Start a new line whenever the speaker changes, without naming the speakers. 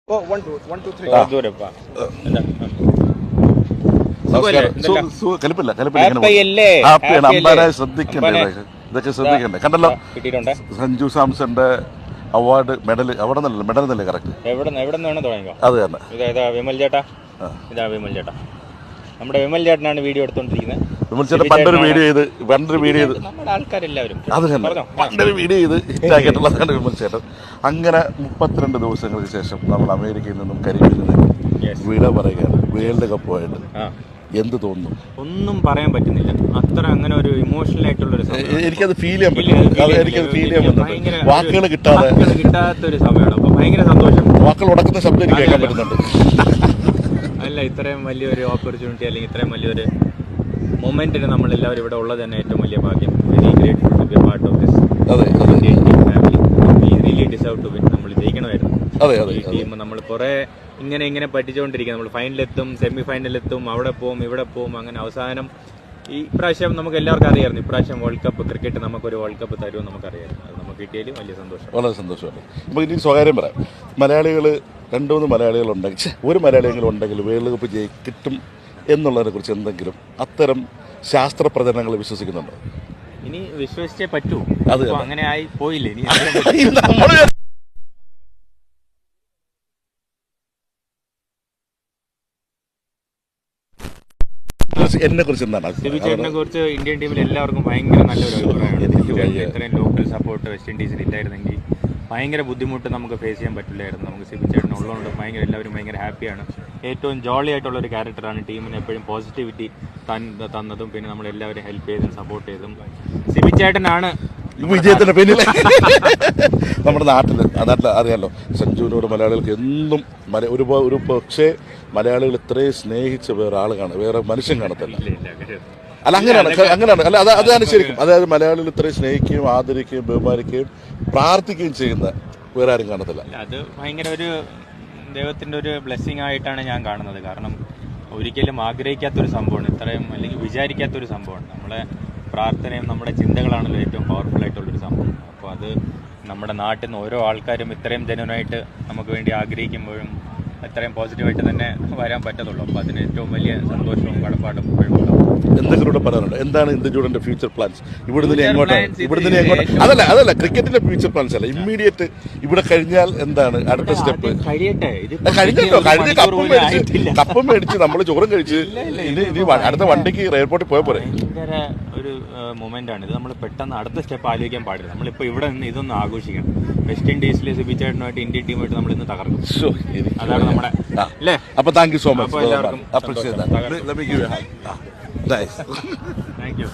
Oh, one, two, three.
ദൂരപ്പാ
കലിപ്പില്ല
ഹാപ്പിയല്ലേ?
ഹാപ്പിയാണ്. അമ്പരെ
ഹാപ്പിയല്ലേ?
ശ്രദ്ധിക്കണ്ടേ, ഇതൊക്കെ ശ്രദ്ധിക്കണ്ടേ. കണ്ടല്ലോ
കിട്ടിയിട്ടുണ്ട്.
സഞ്ജു സാംസന്റെ അവാർഡ് മെഡൽ അവിടെ നിന്നല്ലേ, മെഡൽ നിന്നല്ലേ കറക്റ്റ്?
എവിടെ നിന്ന് വേണം തുടങ്ങിക്കോ.
അത് തന്നെ.
ഇതാ വിമൽ ചേട്ടാ, ഇതാ വിമൽ ചേട്ടാ. നമ്മുടെ വിമൽ ചേട്ടനാണ് വീഡിയോ എടുത്തോണ്ടിരിക്കുന്നത്.
വിമൽ ചേട്ടൻ പണ്ടൊരു വീഡിയോ ചെയ്ത്
നമ്മുടെ ആൾക്കാരെല്ലാവരും
അത് തന്നെ പണ്ടൊരു വീഡിയോ ചെയ്ത് ഹിറ്റാക്കിയിട്ടുള്ളതാണ് വിമൽ ചേട്ടൻ. അങ്ങനെ 32 ദിവസങ്ങൾക്ക് ശേഷം നമ്മൾ അമേരിക്കയിൽ നിന്നും കരീബിൽ നിന്നും വിട പറയുകയാണ് വേൾഡ് കപ്പുമായിട്ട്. എന്ത് തോന്നുന്നു?
ഒന്നും പറയാൻ പറ്റുന്നില്ല. അത്ര അങ്ങനെ ഒരു ഇമോഷണൽ ആയിട്ടുള്ള
എനിക്കത് ഫീൽ ചെയ്യാൻ പറ്റും. വാക്കുകൾ
കിട്ടാത്തൊരു സമയമാണ്. അപ്പൊ ഭയങ്കര സന്തോഷം.
വാക്കുകൾ ഉടക്കുന്ന ശബ്ദം എനിക്ക് കേൾക്കാൻ പറ്റുന്നുണ്ട്.
അല്ല, ഇത്രയും വലിയൊരു ഓപ്പർച്യൂണിറ്റി അല്ലെങ്കിൽ ഇത്രയും വലിയൊരു മൊമെന്റിന് നമ്മളെല്ലാവരും ഇവിടെ ഉള്ളത് തന്നെ ഏറ്റവും വലിയ ഭാഗ്യം. Very grateful to be part of this family. We really deserve to win. നമ്മൾ ജയിക്കണമായിരുന്നു. ഈ ടീം നമ്മൾ കുറെ ഇങ്ങനെ പറ്റിച്ചുകൊണ്ടിരിക്കുക. നമ്മൾ ഫൈനലെത്തും, സെമി ഫൈനലെത്തും, അവിടെ പോവും ഇവിടെ പോവും. അങ്ങനെ അവസാനം ഈ പ്രാവശ്യം നമുക്ക് എല്ലാവർക്കും അറിയാമായിരുന്നു ഇപ്രാവശ്യം വേൾഡ് കപ്പ് ക്രിക്കറ്റ് നമുക്കൊരു വേൾഡ് കപ്പ് തരുമെന്ന് നമുക്കറിയായിരുന്നു. അത് നമുക്ക് കിട്ടിയാലും വലിയ സന്തോഷം, വളരെ
സന്തോഷമാണ്. നമുക്ക് ഇനി സ്വകാര്യം പറയാം. മലയാളികൾ 2-3 മലയാളികളുണ്ടെങ്കിൽ, ഒരു മലയാളിയെങ്കിലും ഉണ്ടെങ്കിൽ വേൾഡ് കപ്പ് കിട്ടും എന്നുള്ളതിനെ കുറിച്ച് എന്തെങ്കിലും അത്തരം ശാസ്ത്ര പ്രചരണങ്ങൾ വിശ്വസിക്കുന്നുണ്ടോ?
ഇനി വിശ്വസിച്ചേ പറ്റൂ.
അത്
അങ്ങനെ ആയി പോയില്ലേ. ഇനി
എന്നെ കുറിച്ച് എന്താണ്?
സിബിചേട്ടനെ കുറിച്ച് ഇന്ത്യൻ ടീമിൽ എല്ലാവർക്കും ഭയങ്കര നല്ലൊരു അഭിപ്രായമാണ്. ഇത്രയും ലോക്കൽ സപ്പോർട്ട് വെസ്റ്റ് ഇൻഡീസിൽ ഇല്ലായിരുന്നെങ്കിൽ ഭയങ്കര ബുദ്ധിമുട്ട് നമുക്ക് ഫേസ് ചെയ്യാൻ പറ്റില്ലായിരുന്നു. നമുക്ക് സിബിചേട്ടൻ ഉള്ളതുകൊണ്ട് എല്ലാവരും ഭയങ്കര ഹാപ്പിയാണ്. ഏറ്റവും ജോളി ആയിട്ടുള്ള ഒരു ക്യാരക്ടറാണ്. ടീമിന് എപ്പോഴും പോസിറ്റിവിറ്റി തന്നതും പിന്നെ നമ്മളെല്ലാവരും ഹെൽപ്പ് ചെയ്തും സപ്പോർട്ട് ചെയ്തും സിബിചേട്ടനാണ്
വിജയത്തിന്റെ പിന്നിൽ. നമ്മുടെ നാട്ടിൽ അറിയാലോ, സഞ്ജുവിനോട് മലയാളികൾക്ക് എന്നും ഒരു പക്ഷേ മലയാളികൾ ഇത്രയും സ്നേഹിച്ച വേറെ മനുഷ്യൻ കാണത്തില്ല. അല്ല, അങ്ങനെയാണ്. അല്ല, അതാണ് ശരിക്കും. അതായത് മലയാളികൾ ഇത്രയും സ്നേഹിക്കുകയും ആദരിക്കുകയും ബഹുമാനിക്കുകയും പ്രാർത്ഥിക്കുകയും ചെയ്യുന്ന വേറെ ആരും കാണത്തില്ല.
അത് ഭയങ്കര ഒരു ദൈവത്തിന്റെ ഒരു ബ്ലെസ്സിങ് ആയിട്ടാണ് ഞാൻ കാണുന്നത്. കാരണം ഒരിക്കലും ആഗ്രഹിക്കാത്തൊരു സംഭവമാണ് ഇത്രയും, അല്ലെങ്കിൽ വിചാരിക്കാത്തൊരു സംഭവമാണ്. നമ്മളെ പ്രാർത്ഥനയും നമ്മുടെ ചിന്തകളാണല്ലോ ഏറ്റവും പവർഫുൾ ആയിട്ടുള്ളൊരു സംഭവം. അപ്പോൾ അത് നമ്മുടെ നാട്ടിൽ നിന്ന് ഓരോ ആൾക്കാരും ഇത്രയും ജനുവനായിട്ട് നമുക്ക് വേണ്ടി ആഗ്രഹിക്കുമ്പോഴും അത്രയും പോസിറ്റീവായിട്ട് തന്നെ വരാൻ പറ്റത്തുള്ളൂ. അപ്പോൾ അതിന് ഏറ്റവും വലിയ സന്തോഷവും കടപ്പാടും
എന്തെങ്കിലും പറയാനുണ്ട്? എന്താണ് ഇന്ത്യയുടെ ഫ്യൂച്ചർ പ്ലാൻസ്? ഇവിടുന്ന് എങ്ങോട്ട്? അതല്ല ക്രിക്കറ്റിന്റെ ഫ്യൂച്ചർ പ്ലാൻസ് അല്ല, ഇമ്മീഡിയറ്റ് ഇവിടെ കഴിഞ്ഞാൽ എന്താണ് അടുത്ത സ്റ്റെപ്പ്? കഴിഞ്ഞല്ലോ, കപ്പം മേടിച്ച് നമ്മൾ ചോറും കഴിച്ച് ഇനി അടുത്ത വണ്ടിക്ക് എയർപോർട്ടിൽ പോയ പോലെ
ഭയങ്കര ഒരു മൊമെന്റ് ആണ് ഇത്. നമ്മൾ പെട്ടെന്ന് അടുത്ത സ്റ്റെപ്പ് ആലോചിക്കാൻ പാടില്ല. നമ്മളിപ്പോൾ ഇവിടെ നിന്ന് ഇതൊന്ന് ആഘോഷിക്കണം. വെസ്റ്റ് ഇൻഡീസിലെ സിബിചേട്ടനുമായിട്ട് ഇന്ത്യൻ ടീമായിട്ട് നമ്മൾ ഇന്ന് തകർക്കും. അതാണ് നമ്മുടെ അല്ലേ.
അപ്പൊ താങ്ക് യു സോ മച്ച്.
എല്ലാവർക്കും
appreciate that. Let me give you a hug. Nice.
Thank you.